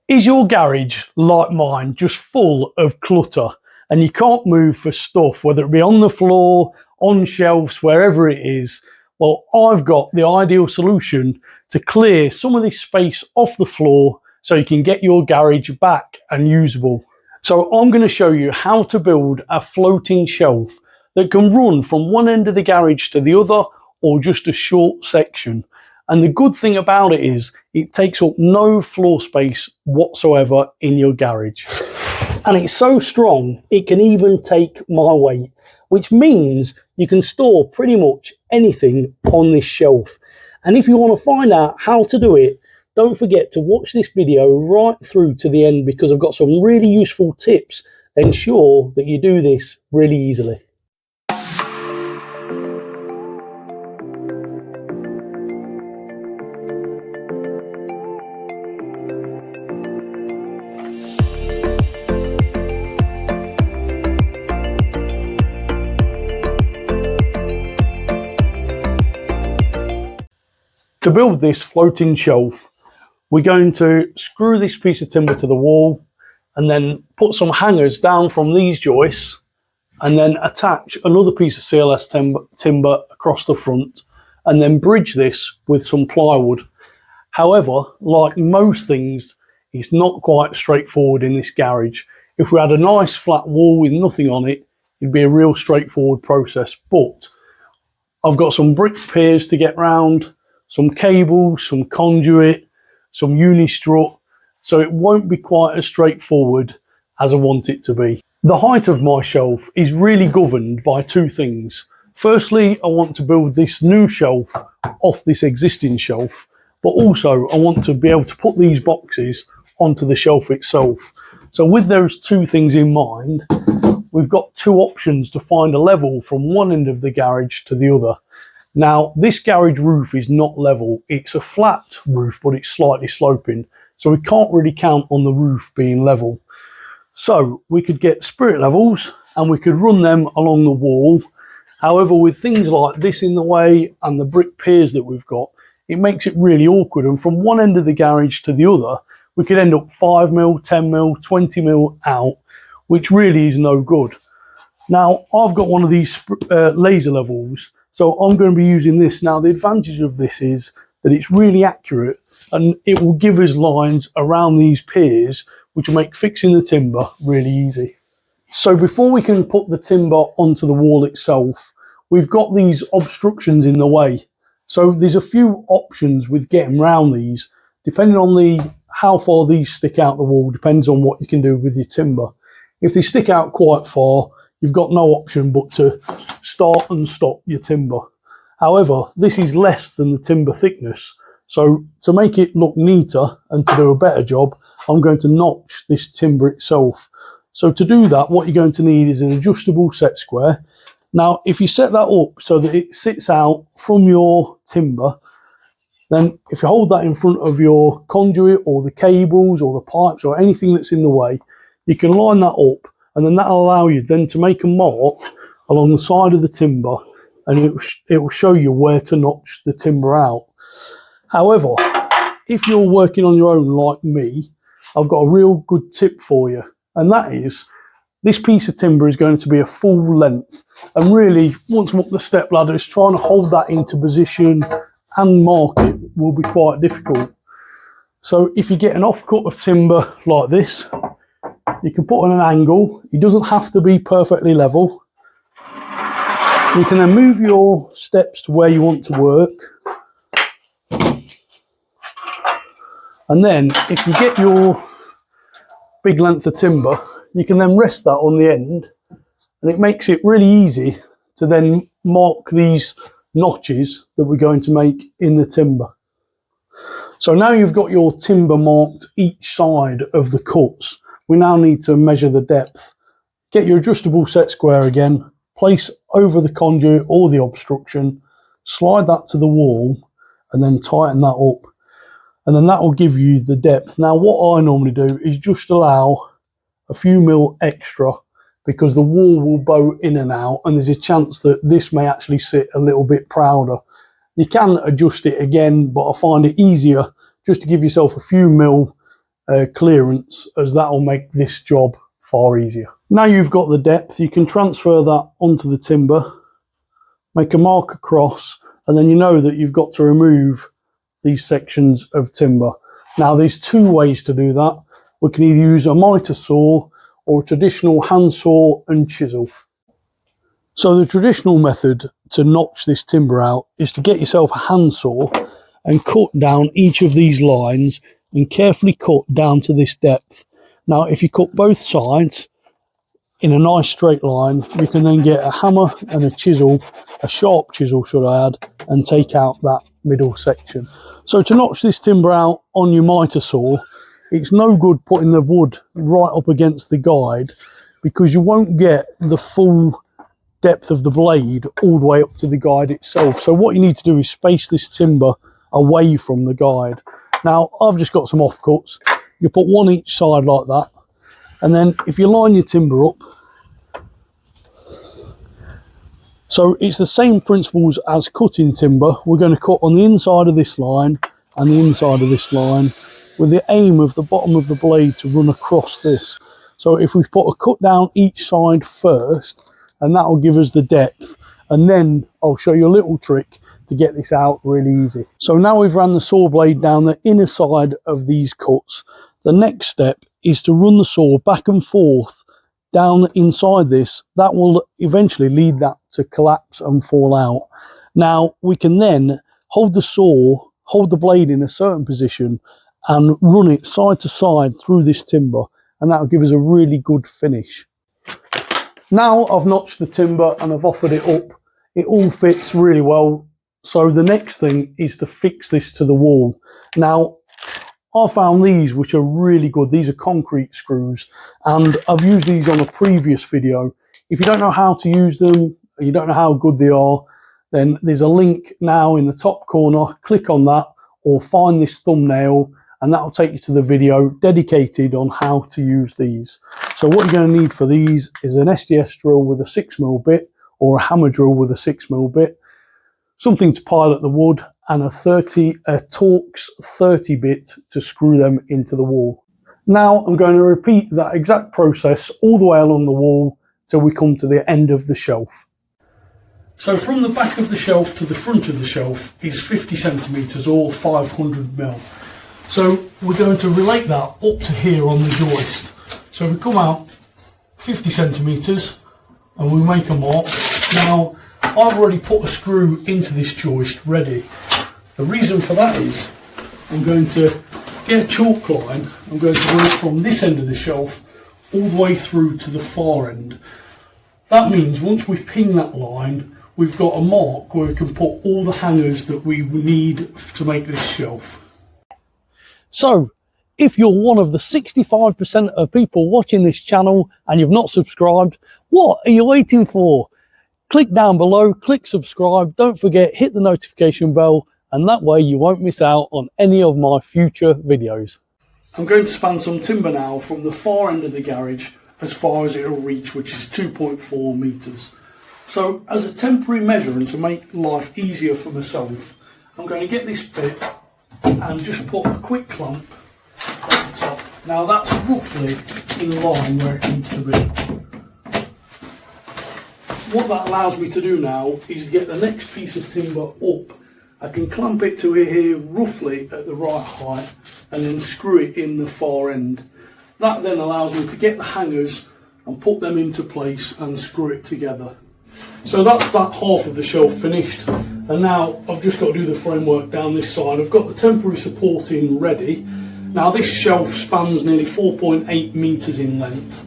Is your garage, like mine, just full of clutter and you can't move for stuff, whether it be on the floor, on shelves, wherever it is? Well, I've got the ideal solution to clear some of this space off the floor so you can get your garage back and usable. So I'm going to show you how to build a floating shelf that can run from one end of the garage to the other, or just a short section. And the good thing about it is it takes up no floor space whatsoever in your garage. And it's so strong, it can even take my weight, which means you can store pretty much anything on this shelf. And if you want to find out how to do it, don't forget to watch this video right through to the end, because I've got some really useful tips that ensure that you do this really easily. To build this floating shelf, we're going to screw this piece of timber to the wall and then put some hangers down from these joists and then attach another piece of CLS timber across the front and then bridge this with some plywood. However, like most things, it's not quite straightforward in this garage. If we had a nice flat wall with nothing on it, it'd be a real straightforward process. But I've got some brick piers to get round, some cables, some conduit, some uni-strut, so it won't be quite as straightforward as I want it to be. The height of my shelf is really governed by two things. Firstly, I want to build this new shelf off this existing shelf, but also I want to be able to put these boxes onto the shelf itself. So with those two things in mind, we've got two options to find a level from one end of the garage to the other. Now, this garage roof is not level. It's a flat roof, but it's slightly sloping. So we can't really count on the roof being level. So we could get spirit levels and we could run them along the wall. However, with things like this in the way and the brick piers that we've got, it makes it really awkward. And from one end of the garage to the other, we could end up 5mm, 10mm, 20mm out, which really is no good. Now, I've got one of these laser levels, so I'm going to be using this. Now, the advantage of this is that it's really accurate and it will give us lines around these piers, which will make fixing the timber really easy. So before we can put the timber onto the wall itself, we've got these obstructions in the way. So there's a few options with getting around these, depending on how far these stick out the wall, depends on what you can do with your timber. If they stick out quite far, you've got no option but to start and stop your timber. However, this is less than the timber thickness. So to make it look neater and to do a better job, I'm going to notch this timber itself. So to do that, what you're going to need is an adjustable set square. Now, if you set that up so that it sits out from your timber, then if you hold that in front of your conduit or the cables or the pipes or anything that's in the way, you can line that up, and then that'll allow you then to make a mark along the side of the timber, and it will show you where to notch the timber out. However, if you're working on your own like me, I've got a real good tip for you, and that is this piece of timber is going to be a full length, and really once I'm up the step ladder, it's trying to hold that into position and mark it will be quite difficult. So if you get an offcut of timber like this, you can put on an angle. It doesn't have to be perfectly level. You can then move your steps to where you want to work. And then if you get your big length of timber, you can then rest that on the end, and it makes it really easy to then mark these notches that we're going to make in the timber. So now you've got your timber marked each side of the cuts, we now need to measure the depth. Get your adjustable set square again, place over the conduit or the obstruction, slide that to the wall and then tighten that up. And then that will give you the depth. Now what I normally do is just allow a few mil extra, because the wall will bow in and out and there's a chance that this may actually sit a little bit prouder. You can adjust it again, but I find it easier just to give yourself a few mil clearance, as that will make this job far easier. Now you've got the depth, you can transfer that onto the timber, make a mark across, and then you know that you've got to remove these sections of timber. Now there's two ways to do that. We can either use a miter saw or a traditional hand saw and chisel. So the traditional method to notch this timber out is to get yourself a handsaw and cut down each of these lines and carefully cut down to this depth. Now if you cut both sides in a nice straight line, you can then get a hammer and a chisel, a sharp chisel should I add, and take out that middle section. So to notch this timber out on your miter saw, it's no good putting the wood right up against the guide, because you won't get the full depth of the blade all the way up to the guide itself. So what you need to do is space this timber away from the guide. Now I've just got some offcuts. You put one each side like that, and then if you line your timber up, so it's the same principles as cutting timber. We're going to cut on the inside of this line and the inside of this line, with the aim of the bottom of the blade to run across this. So if we put a cut down each side first, and that will give us the depth, and then I'll show you a little trick to get this out really easy. So now we've ran the saw blade down the inner side of these cuts, the next step is to run the saw back and forth down inside this. That will eventually lead that to collapse and fall out. Now we can then hold the blade in a certain position and run it side to side through this timber, and that will give us a really good finish. Now I've notched the timber and I've offered it up, it all fits really well. So the next thing is to fix this to the wall. Now I found these which are really good. These are concrete screws, and I've used these on a previous video. If you don't know how to use them, or you don't know how good they are, then there's a link now in the top corner. Click on that or find this thumbnail, and that will take you to the video dedicated on how to use these. So what you're going to need for these is an SDS drill with a 6mm bit, or a hammer drill with a 6mm bit, something to pilot the wood, and a Torx 30 bit to screw them into the wall. Now I'm going to repeat that exact process all the way along the wall till we come to the end of the shelf. So from the back of the shelf to the front of the shelf is 50 centimetres or 500mm. So we're going to relate that up to here on the joist. So we come out 50 centimetres and we make a mark. Now I've already put a screw into this joist ready. The reason for that is I'm going to get a chalk line. I'm going to run it from this end of the shelf all the way through to the far end. That means once we ping that line, we've got a mark where we can put all the hangers that we need to make this shelf. So if you're one of the 65% of people watching this channel and you've not subscribed, what are you waiting for? Click down below, click subscribe, don't forget, hit the notification bell, and that way you won't miss out on any of my future videos. I'm going to span some timber now from the far end of the garage as far as it'll reach, which is 2.4 metres. So as a temporary measure and to make life easier for myself, I'm going to get this bit and just put a quick clamp at the top. Now that's roughly in line where it needs to be. What that allows me to do now is get the next piece of timber up. I can clamp it to here roughly at the right height and then screw it in the far end. That then allows me to get the hangers and put them into place and screw it together. So that's that half of the shelf finished, and now I've just got to do the framework down this side. I've got the temporary supporting ready. Now this shelf spans nearly 4.8 metres in length,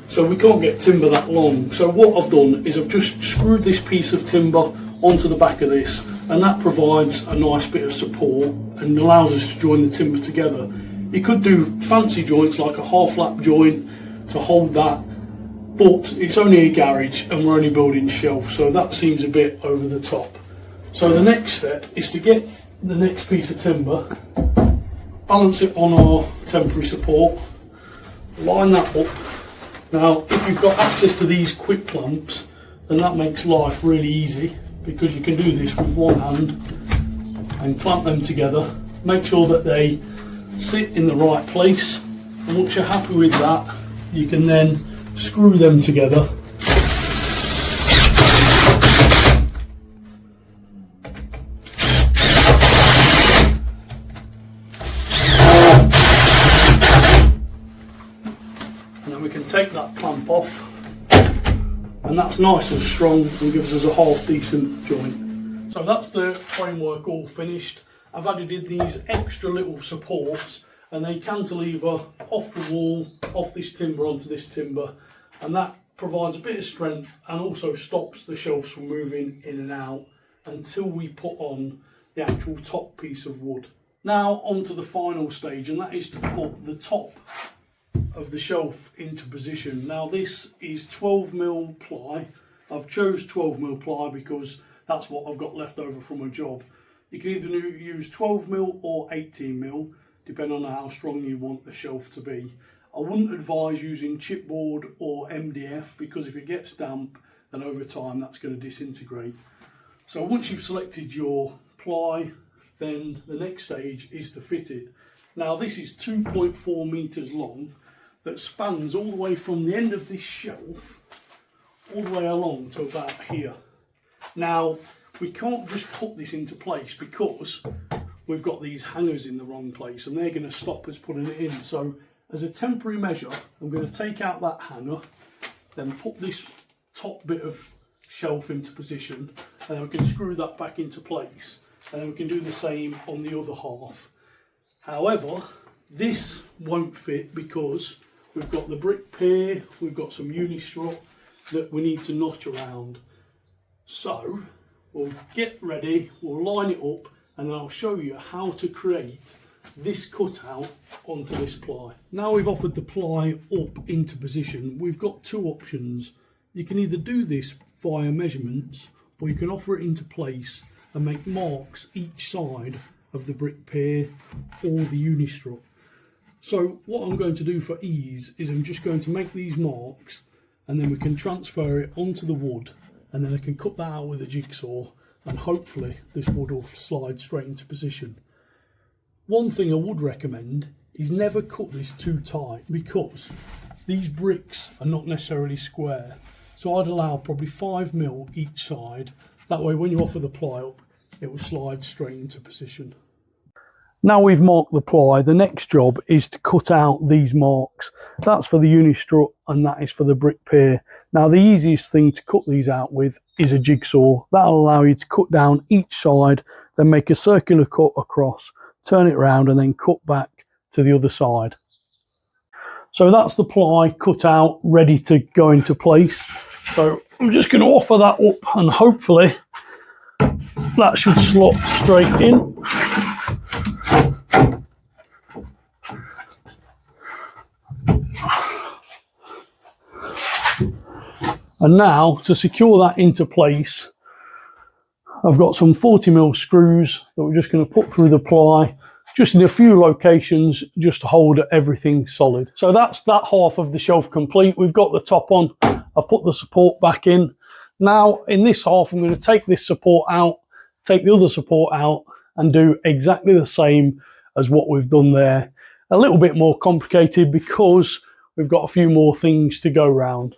so we can't get timber that long. So what I've done is I've just screwed this piece of timber onto the back of this, and that provides a nice bit of support and allows us to join the timber together. You could do fancy joints like a half lap joint to hold that, but it's only a garage and we're only building shelf, so that seems a bit over the top. So the next step is to get the next piece of timber, balance it on our temporary support, line that up. Now if you've got access to these quick clamps, then that makes life really easy, because you can do this with one hand and clamp them together, make sure that they sit in the right place, And once you're happy with that, you can then screw them together. And then we can take that clamp off, and that's nice and strong and gives us a half decent joint. So that's the framework all finished. I've added in these extra little supports, and they cantilever off the wall, off this timber onto this timber, and that provides a bit of strength and also stops the shelves from moving in and out until we put on the actual top piece of wood. Now on to the final stage, and that is to put the top of the shelf into position. Now this is 12mm ply. I've chose 12mm ply because that's what I've got left over from a job. You can either use 12mm or 18mm, depending on how strong you want the shelf to be. I wouldn't advise using chipboard or MDF because if it gets damp, then over time that's going to disintegrate. So once you've selected your ply, then the next stage is to fit it. Now this is 2.4 meters long, that spans all the way from the end of this shelf all the way along to about here. Now we can't just put this into place because we've got these hangers in the wrong place and they're going to stop us putting it in. So as a temporary measure, I'm going to take out that hanger, then put this top bit of shelf into position, and then we can screw that back into place, and then we can do the same on the other half. However, this won't fit because we've got the brick pier, we've got some uni-strut that we need to notch around. So we'll get ready, we'll line it up, and then I'll show you how to create this cutout onto this ply. Now we've offered the ply up into position, we've got two options. You can either do this via measurements, or you can offer it into place and make marks each side of the brick pier or the uni-strut. So what I'm going to do for ease is I'm just going to make these marks, and then we can transfer it onto the wood, and then I can cut that out with a jigsaw, and hopefully this wood will slide straight into position. One thing I would recommend is never cut this too tight because these bricks are not necessarily square. So I'd allow probably 5mm each side. That way when you offer the ply up, it will slide straight into position. Now we've marked the ply, the next job is to cut out these marks. That's for the uni-strut and that is for the brick pier. Now the easiest thing to cut these out with is a jigsaw. That'll allow you to cut down each side, then make a circular cut across, turn it around and then cut back to the other side. So that's the ply cut out, ready to go into place. So I'm just going to offer that up and hopefully that should slot straight in. And now to secure that into place, I've got some 40mm screws that we're just going to put through the ply, just in a few locations, just to hold everything solid. So that's that half of the shelf complete. We've got the top on, I've put the support back in. Now in this half, I'm going to take this support out, take the other support out, and do exactly the same as what we've done there. A little bit more complicated because we've got a few more things to go round.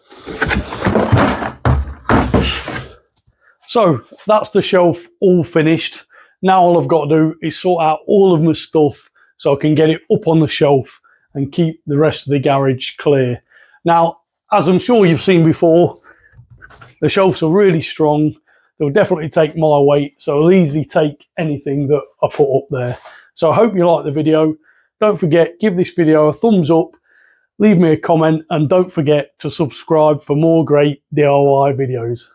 So that's the shelf all finished. Now all I've got to do is sort out all of my stuff so I can get it up on the shelf and keep the rest of the garage clear. Now, as I'm sure you've seen before, the shelves are really strong. They'll definitely take my weight, so I'll easily take anything that I put up there. So I hope you like the video. Don't forget, give this video a thumbs up, leave me a comment, and don't forget to subscribe for more great DIY videos.